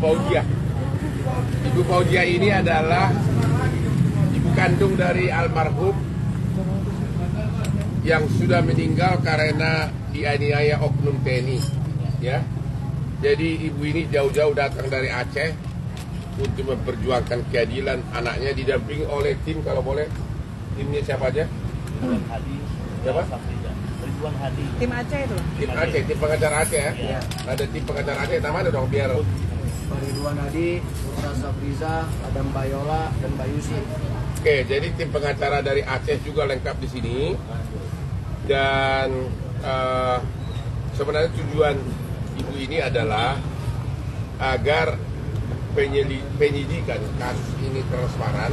Fauzia. Ibu Fauzia ini adalah ibu kandung dari almarhum yang sudah meninggal karena dianiaya oknum TNI, ya. Jadi ibu ini jauh-jauh datang dari Aceh untuk memperjuangkan keadilan anaknya, didampingi oleh tim, kalau boleh timnya siapa aja? Ridwan Hadi. Siapa? Ridwan Hadi. Tim Aceh itu. Tim Aceh, tim pengacara Aceh ya. Iya. Ada tim pengacara Aceh, namanya dong biar. Ridwan Hadi, Musa Safriza, Adam Bayola, dan Bayusi. Oke, jadi tim pengacara dari Aceh juga lengkap di sini. Dan sebenarnya tujuan ibu ini adalah agar penyidikan kasus ini transparan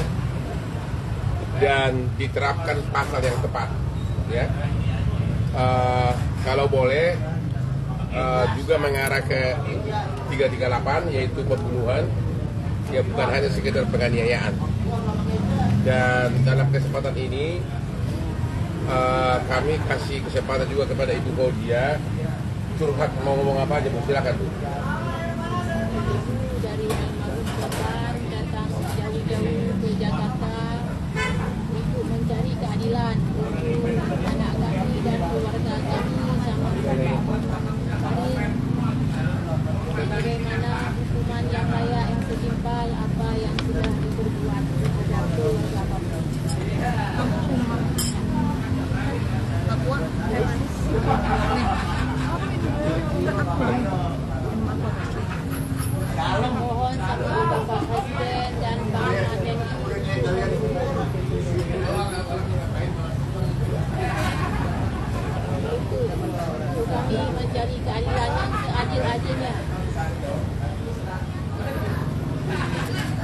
dan diterapkan pasal yang tepat, ya. Kalau boleh juga mengarah ke 338, yaitu pembunuhan, ya bukan hanya sekedar penganiayaan. Dan dalam kesempatan ini kami kasih kesempatan juga kepada Ibu Fauzia curhat, mau ngomong apa aja Bu, silakan Bu. Dari almarhum korban datang jauh-jauh ke Jakarta untuk mencari keadilan untuk anak kami dan keluarga kami sama kami. Bagaimana hukuman yang layak, yang setimpal apa yang sudah diperbuat terhadap keluarga kami. Mohon sama Bapak Presiden dan Panglima TNI untuk kami mencari keadilan yang seadil-adilnya.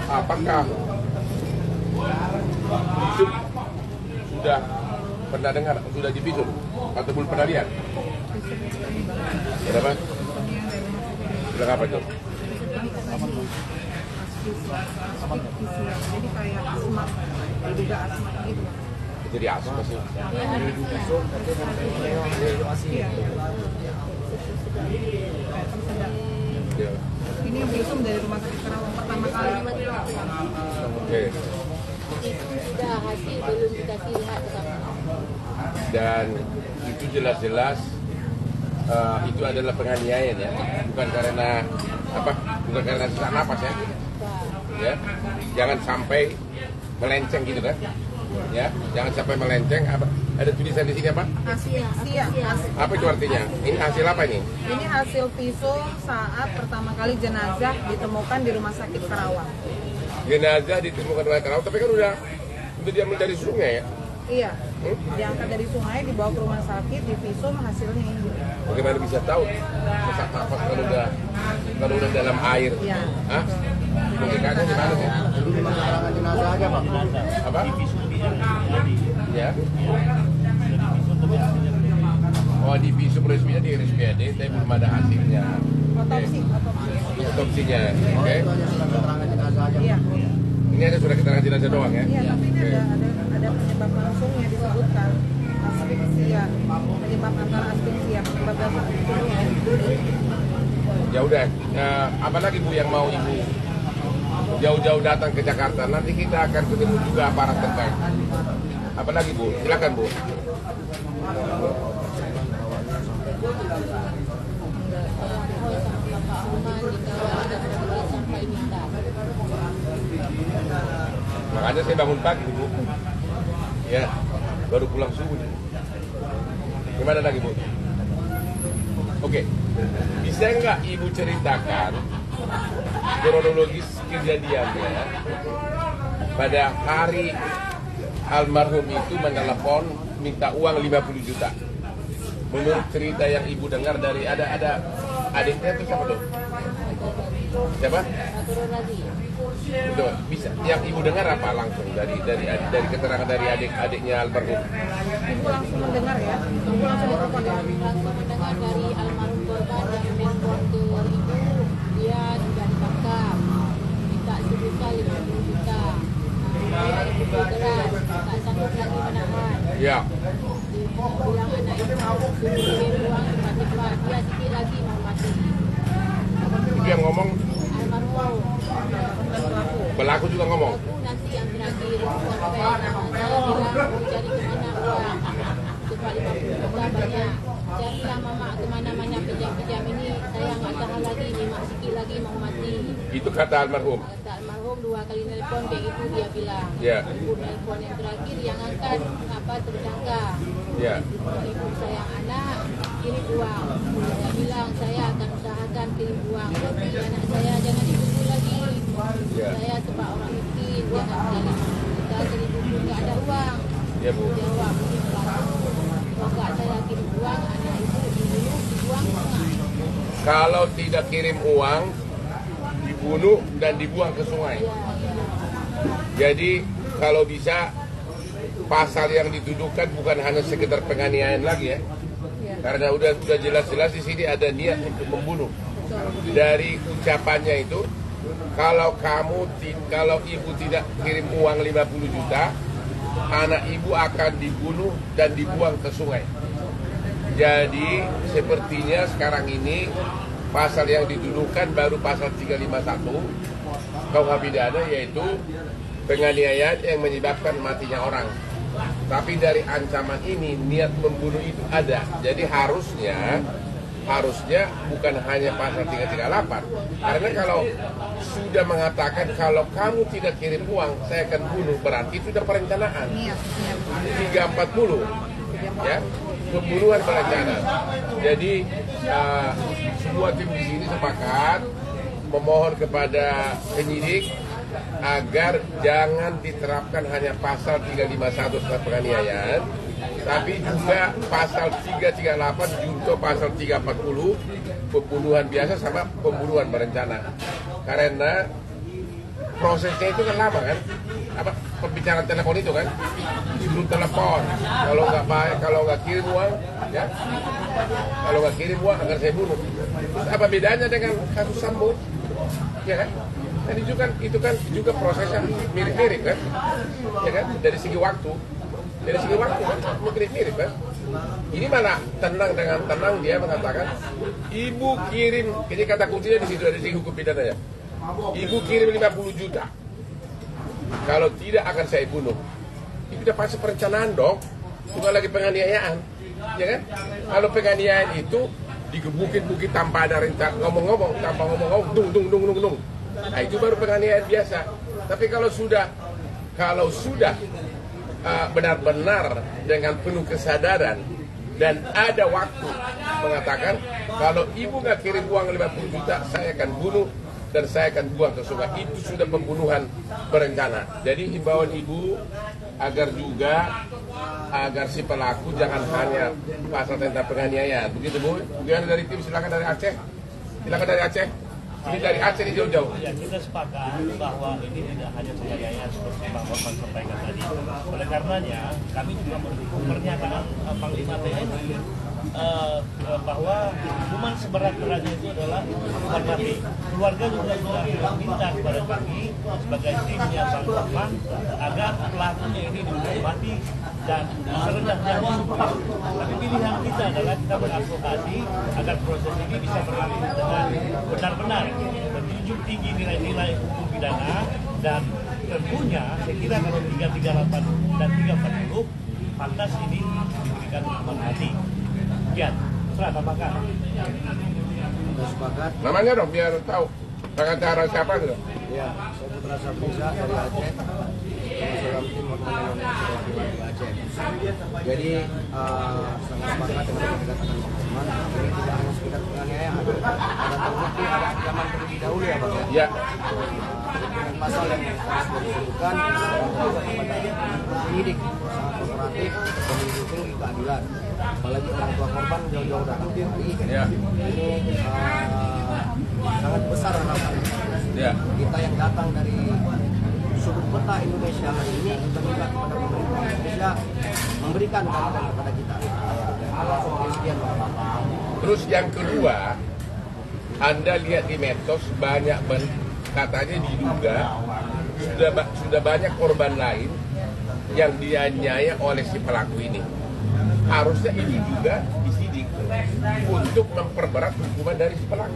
Apakah visum sudah pernah dengar, sudah divisum atau belum pernah lihat? Berapa? Sudah apa itu? Jadi kayak asma, diduga asma gitu. Itu di asma sih. Iya. Ya. Ini visum dari Rumah Sakit Karawang pertama kali. Oke. Itu sudah hasil belum dikasih lihat ke kami. Dan itu jelas-jelas itu adalah penganiayaan, ya, bukan karena apa, bukan karena sesak napas, ya. Ya, jangan sampai melenceng gitu kan, ya, jangan sampai melenceng. Apa ada tulisan di sini apa? Hasil. Apa itu artinya? Ini hasil apa ini? Ini hasil visum saat pertama kali jenazah ditemukan di Rumah Sakit Karawang. Jenazah ditemukan di Karawang, tapi kan udah diambil dari sungai, ya. Iya. Diangkat dari sungai, dibawa ke rumah sakit, divisum, hasilnya ini. Bagaimana bisa tahu sesak napas kalau udah dalam air? Iya. Hah? Logikanya gimana sih? Jadi memang karangan jenazah aja, Pak. Apa? Di visum dia jadi. Ya. Sudah di visum tapi hasilnya belum. Oh, di visum resminya di RSPAD, tapi belum ada hasilnya. Otopsi. Otopsinya, Oh, oke. itu hanya surat keterangan jenazah aja, Pak. Iya. Ini ada surat keterangan jenazah doang, ya? Iya, tapi ini Oke. ada penyebab langsungnya disebutkan. Asfiksia, penyebab antara asfiksia, penyebab dasar Ya udah, apa lagi Bu yang mau Ibu jauh-jauh datang ke Jakarta? Nanti kita akan ketemu juga aparat terkait. Apa lagi Bu? Silakan Bu. Mohon sama Bapak Suman dikawal dan boleh sampai minta. Makanya saya bangun pagi Bu. Ya, baru pulang subuh. Gimana lagi Bu? Oke, bisa nggak Ibu ceritakan kronologis kejadiannya pada hari almarhum itu menelepon minta uang 50 juta. Menurut cerita yang Ibu dengar dari ada adiknya itu siapa tuh? Siapa? Betul. Bisa. Yang Ibu dengar apa langsung dari keterangan dari adik-adiknya almarhum? Ibu langsung mendengar ya. Ibu langsung ditelepon ya. Langsung mendengar dari almarhum korban yang menelpon ke ibu, dia sudah ditangkap, minta sebesar 50 juta. Dia ibu keras, tak sanggup lagi menahan. Ya. Dia bilang anak ibu suruh buang cepat-cepat, dia sikit lagi mau mati. Itu yang ngomong Almarhum Pelaku juga ngomong. Aku nanti yang terakhir sampai anak saya bilang mau cari kemana uang sebab 50 juta banyak. Carilah mama kemana-mana pinjam-pinjam ini, saya nggak tahan lagi, nih mak sikit lagi mau mati. Itu kata almarhum. Kata almarhum 2 kali nelpon kayak gitu dia bilang. Ya. Nelpon yang terakhir yang angkat tersangka. Ya. Ibu sayang anak kirim uang. Saya bilang saya akan usahakan kirim uang. Tapi anak saya jangan ditunggu lagi. Ya. Saya sebab orang miskin, jangan sekali kita seribu pun nggak ada uang. Ya, Bu. Jawab mungkin pelaku. Kalau nggak saya kirim uang, anak itu dibuang sungai. Kalau tidak kirim uang, dibunuh dan dibuang ke sungai. Ya, ya. Jadi kalau bisa pasal yang dituduhkan bukan hanya sekedar penganiayaan lagi ya. Karena udah jelas-jelas di sini ada niat untuk membunuh. Dari ucapannya itu, kalau ibu tidak kirim uang 50 juta, anak ibu akan dibunuh dan dibuang ke sungai. Jadi sepertinya sekarang ini pasal yang dituduhkan baru pasal 351 KUH pidana, yaitu penganiayaan yang menyebabkan matinya orang. Tapi dari ancaman ini niat membunuh itu ada. Jadi harusnya bukan hanya pasal 338. Karena kalau sudah mengatakan kalau kamu tidak kirim uang saya akan bunuh, berarti itu sudah perencanaan. 340 ya, pembunuhan berencana. Jadi semua tim di sini sepakat memohon kepada penyidik agar jangan diterapkan hanya pasal 351 tentang penganiayaan, tapi juga pasal 338 junto pasal 340 pembunuhan biasa sama pembunuhan berencana. Karena prosesnya itu kan lama kan, pembicaraan telepon itu kan, disuruh telepon, kalau nggak kirim uang, ya, kalau nggak kirim uang agar saya bunuh. Terus apa bedanya dengan kasus Sambo, ya kan? Dan itu kan juga prosesnya mirip-mirip kan, ya kan? Dari segi waktu kan mirip-mirip kan. Ini mana tenang dengan tenang dia mengatakan, ibu kirim, ini kata kuncinya di situ dari segi hukum pidana ya. Ibu kirim 50 juta. Kalau tidak akan saya bunuh. Itu udah pasti perencanaan dong. Bukan lagi penganiayaan, ya kan? Kalau penganiayaan itu digebukin tanpa ada rencana, ngomong-ngomong tanpa ngomong-ngomong, dung. Nah, itu baru penganiayaan biasa. Tapi kalau sudah benar-benar dengan penuh kesadaran dan ada waktu mengatakan kalau ibu nggak kirim uang 50 juta saya akan bunuh dan saya akan buang ke sungai, itu sudah pembunuhan berencana. Jadi himbauan ibu agar si pelaku jangan hanya pasal tentang penganiayaan. Begitu Bu. Kemudian dari tim silakan dari Aceh. Ini dari Aceh ini jauh-jauh. Ya, kita sepakat bahwa ini tidak hanya penganiayaan seperti Bang Orman sampaikan tadi. Oleh karenanya, kami juga mendukung pernyataan Panglima TNI bahwa hukuman seberat-beratnya itu adalah hukuman mati. Keluarga juga sudah minta kepada kami sebagai timnya Bang Orman agar pelakunya ini dihukum mati dan serendah-rendahnya sumpah. Tapi pilihan kita adalah kita beradvokasi agar proses ini bisa berlalu dengan benar-benar menjunjung tinggi nilai-nilai hukum pidana, dan tentunya saya kira kalau 338 dan 340 pantas ini diberikan hukuman mati. Sekian, serah apakah? Sepakat. Namanya dong biar tahu. Pengacara siapa gitu? Ya, saya Putra Sabriza dari Aceh. Dalam tim Orman di Aceh. Jadi sangat sepakat dengan apa yang dikatakan Pak Orman. Ini tidak hanya sekedar penganiayaan, ada terbukti ada ancaman terlebih dahulu ya Pak. Ya. Dengan pasal yang sudah disebutkan juga kepada penyidik sangat kooperatif dan mendukung keadilan. Apalagi orang tua korban jauh-jauh datang ke RI. Ya. Ini sangat besar harapannya. Ya. Kita yang datang dari sudut peta Indonesia hari ini, kita minta kepada pemerintah Indonesia memberikan keadilan kepada kita. Sekian Pak. Terus yang kedua, Anda lihat di medsos banyak katanya diduga sudah banyak korban lain yang dianiaya oleh si pelaku ini. Harusnya ini juga disidik untuk memperberat hukuman dari si pelaku.